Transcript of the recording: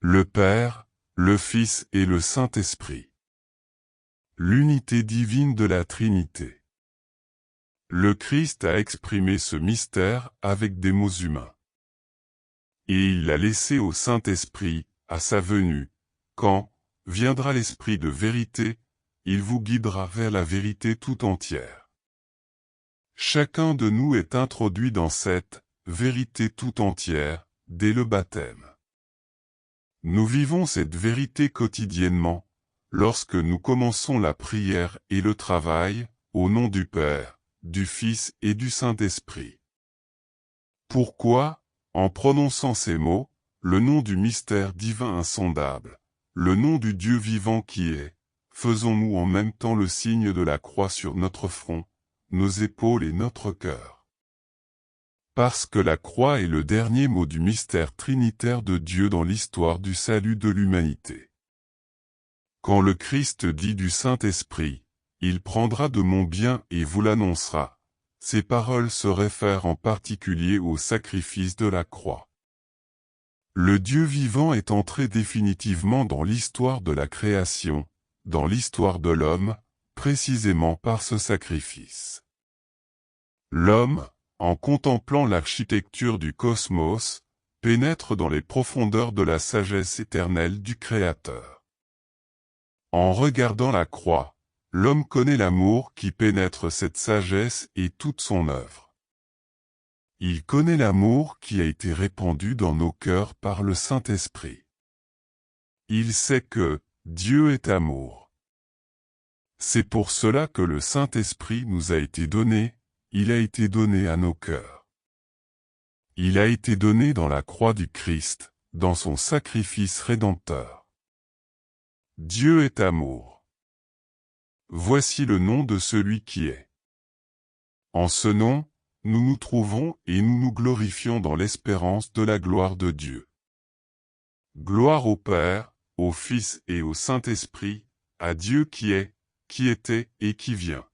le Père, le Fils et le Saint-Esprit. L'unité divine de la Trinité. Le Christ a exprimé ce mystère avec des mots humains. Et il l'a laissé au Saint-Esprit, à sa venue, quand viendra l'Esprit de vérité, il vous guidera vers la vérité tout entière. Chacun de nous est introduit dans cette vérité tout entière, dès le baptême. Nous vivons cette vérité quotidiennement, lorsque nous commençons la prière et le travail, au nom du Père, du Fils et du Saint-Esprit. Pourquoi, en prononçant ces mots, le nom du mystère divin insondable, le nom du Dieu vivant qui est, faisons-nous en même temps le signe de la croix sur notre front, nos épaules et notre cœur? Parce que la croix est le dernier mot du mystère trinitaire de Dieu dans l'histoire du salut de l'humanité. Quand le Christ dit du Saint-Esprit, « Il prendra de mon bien et vous l'annoncera », ces paroles se réfèrent en particulier au sacrifice de la croix. Le Dieu vivant est entré définitivement dans l'histoire de la création, dans l'histoire de l'homme, précisément par ce sacrifice. L'homme, en contemplant l'architecture du cosmos, pénètre dans les profondeurs de la sagesse éternelle du Créateur. En regardant la croix, l'homme connaît l'amour qui pénètre cette sagesse et toute son œuvre. Il connaît l'amour qui a été répandu dans nos cœurs par le Saint-Esprit. Il sait que Dieu est amour. C'est pour cela que le Saint-Esprit nous a été donné, il a été donné à nos cœurs. Il a été donné dans la croix du Christ, dans son sacrifice rédempteur. Dieu est amour. Voici le nom de celui qui est. En ce nom, nous nous trouvons et nous nous glorifions dans l'espérance de la gloire de Dieu. Gloire au Père, au Fils et au Saint-Esprit, à Dieu qui est, qui était et qui vient.